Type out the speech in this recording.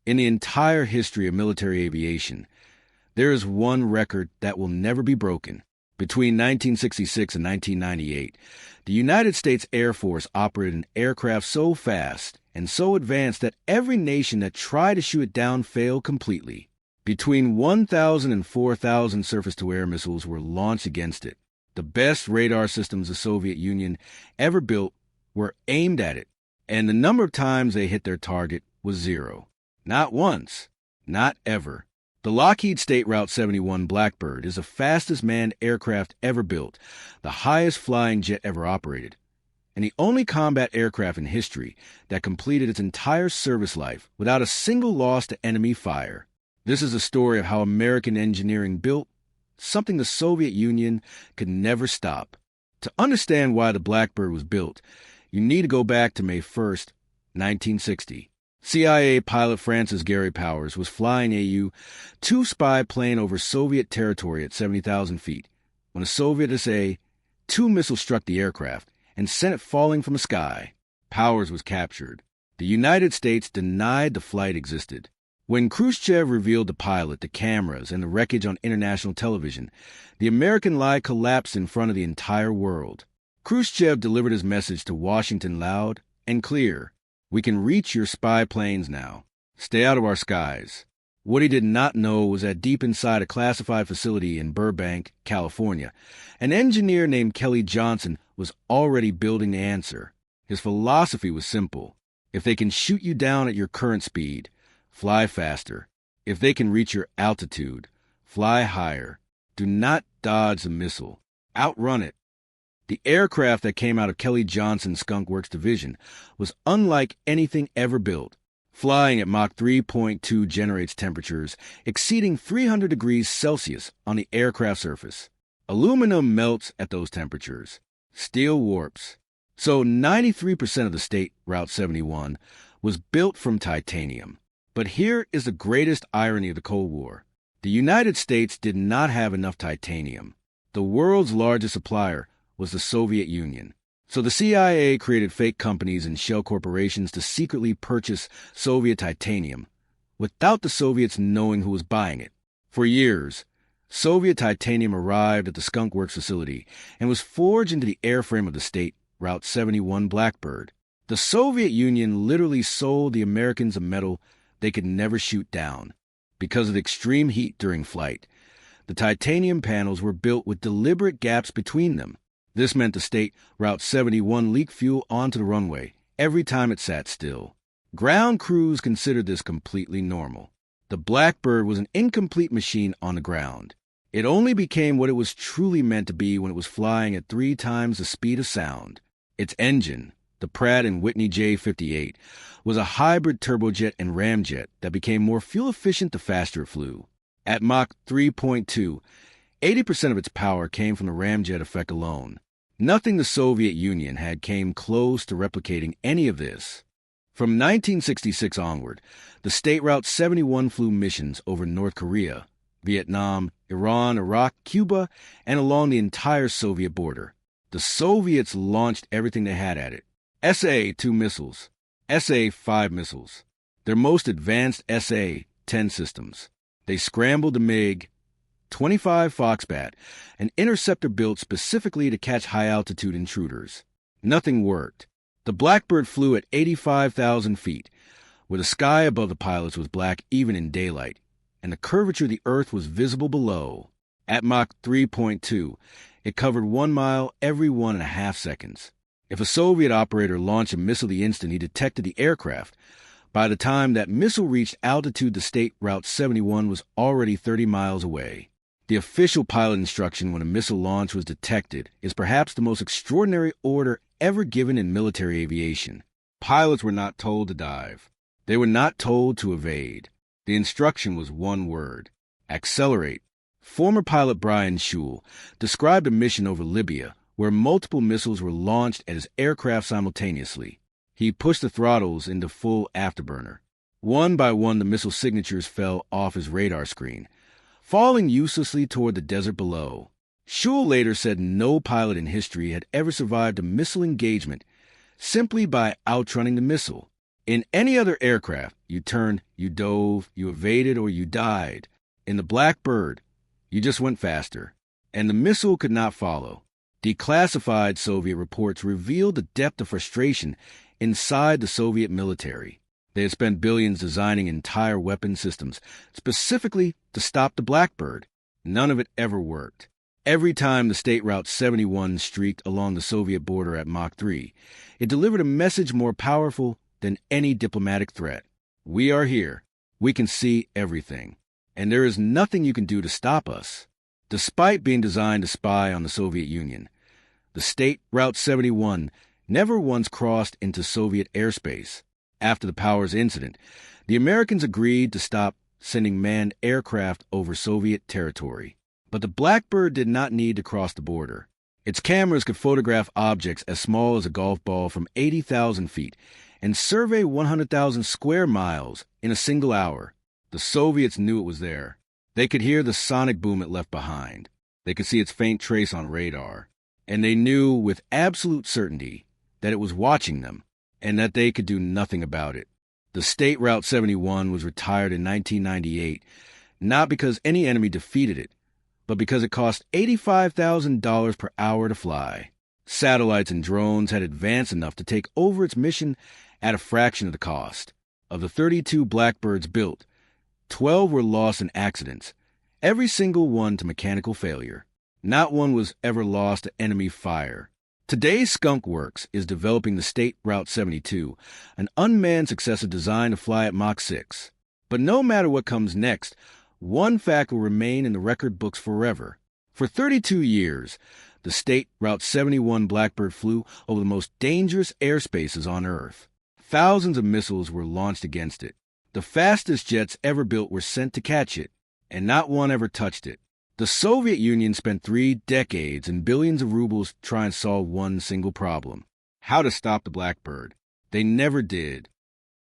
In the entire history of military aviation, there is one record that will never be broken. Between 1966 and 1998, the United States Air Force operated an aircraft so fast and so advanced that every nation that tried to shoot it down failed completely. Between 1,000 and 4,000 surface-to-air missiles were launched against it. The best radar systems the Soviet Union ever built were aimed at it, and the number of times they hit their target was 0. Not once, not ever. The Lockheed State Route 71 Blackbird is the fastest manned aircraft ever built, the highest flying jet ever operated, and the only combat aircraft in history that completed its entire service life without a single loss to enemy fire. This is a story of how American engineering built something the Soviet Union could never stop. To understand why the Blackbird was built, you need to go back to May 1st, 1960. CIA pilot Francis Gary Powers was flying a U-2 spy plane over Soviet territory at 70,000 feet when a Soviet SA-2 missile struck the aircraft and sent it falling from the sky. Powers was captured. The United States denied the flight existed. When Khrushchev revealed the pilot, the cameras, and the wreckage on international television, the American lie collapsed in front of the entire world. Khrushchev delivered his message to Washington loud and clear. We can reach your spy planes now. Stay out of our skies. What he did not know was that deep inside a classified facility in Burbank, California, an engineer named Kelly Johnson was already building the answer. His philosophy was simple. If they can shoot you down at your current speed, fly faster. If they can reach your altitude, fly higher. Do not dodge the missile. Outrun it. The aircraft that came out of Kelly Johnson's Skunk Works division was unlike anything ever built. Flying at Mach 3.2 generates temperatures exceeding 300 degrees Celsius on the aircraft surface. Aluminum melts at those temperatures. Steel warps. So 93% of the State Route 71 was built from titanium. But here is the greatest irony of the Cold War. The United States did not have enough titanium. The world's largest supplier was the Soviet Union. So the CIA created fake companies and shell corporations to secretly purchase Soviet titanium without the Soviets knowing who was buying it. For years, Soviet titanium arrived at the Skunk Works facility and was forged into the airframe of the State Route 71 Blackbird. The Soviet Union literally sold the Americans a metal they could never shoot down. Because of the extreme heat during flight, the titanium panels were built with deliberate gaps between them. This meant the State Route 71 leaked fuel onto the runway every time it sat still. Ground crews considered this completely normal. The Blackbird was an incomplete machine on the ground. It only became what it was truly meant to be when it was flying at 3 times the speed of sound. Its engine, the Pratt & Whitney J58, was a hybrid turbojet and ramjet that became more fuel efficient the faster it flew. At Mach 3.2, 80% of its power came from the ramjet effect alone. Nothing the Soviet Union had came close to replicating any of this. From 1966 onward, the State Route 71 flew missions over North Korea, Vietnam, Iran, Iraq, Cuba, and along the entire Soviet border. The Soviets launched everything they had at it. SA-2 missiles, SA-5 missiles, their most advanced SA-10 systems. They scrambled the MiG-25 Foxbat, an interceptor built specifically to catch high-altitude intruders. Nothing worked. The Blackbird flew at 85,000 feet, where the sky above the pilots was black even in daylight, and the curvature of the Earth was visible below. At Mach 3.2, it covered 1 mile every 1.5 seconds. If a Soviet operator launched a missile the instant he detected the aircraft, by the time that missile reached altitude, the State Route 71 was already 30 miles away. The official pilot instruction when a missile launch was detected is perhaps the most extraordinary order ever given in military aviation. Pilots were not told to dive. They were not told to evade. The instruction was one word: accelerate. Former pilot Brian Shul described a mission over Libya where multiple missiles were launched at his aircraft simultaneously. He pushed the throttles into full afterburner. One by one, the missile signatures fell off his radar screen, falling uselessly toward the desert below. Shul later said no pilot in history had ever survived a missile engagement simply by outrunning the missile. In any other aircraft, you turned, you dove, you evaded, or you died. In the Blackbird, you just went faster, and the missile could not follow. Declassified Soviet reports revealed the depth of frustration inside the Soviet military. They had spent billions designing entire weapon systems, specifically to stop the Blackbird. None of it ever worked. Every time the State Route 71 streaked along the Soviet border at Mach 3, it delivered a message more powerful than any diplomatic threat. We are here. We can see everything. And there is nothing you can do to stop us. Despite being designed to spy on the Soviet Union, the State Route 71 never once crossed into Soviet airspace. After the Powers incident, the Americans agreed to stop sending manned aircraft over Soviet territory. But the Blackbird did not need to cross the border. Its cameras could photograph objects as small as a golf ball from 80,000 feet and survey 100,000 square miles in a single hour. The Soviets knew it was there. They could hear the sonic boom it left behind. They could see its faint trace on radar. And they knew with absolute certainty that it was watching them and that they could do nothing about it. The State Route 71 was retired in 1998, not because any enemy defeated it, but because it cost $85,000 per hour to fly. Satellites and drones had advanced enough to take over its mission at a fraction of the cost. Of the 32 Blackbirds built, 12 were lost in accidents, every single one to mechanical failure. Not one was ever lost to enemy fire. Today's Skunk Works is developing the State Route 72, an unmanned successor designed to fly at Mach 6. But no matter what comes next, one fact will remain in the record books forever. For 32 years, the State Route 71 Blackbird flew over the most dangerous airspaces on Earth. Thousands of missiles were launched against it. The fastest jets ever built were sent to catch it, and not one ever touched it. The Soviet Union spent 3 decades and billions of rubles trying to solve one single problem: how to stop the Blackbird. They never did.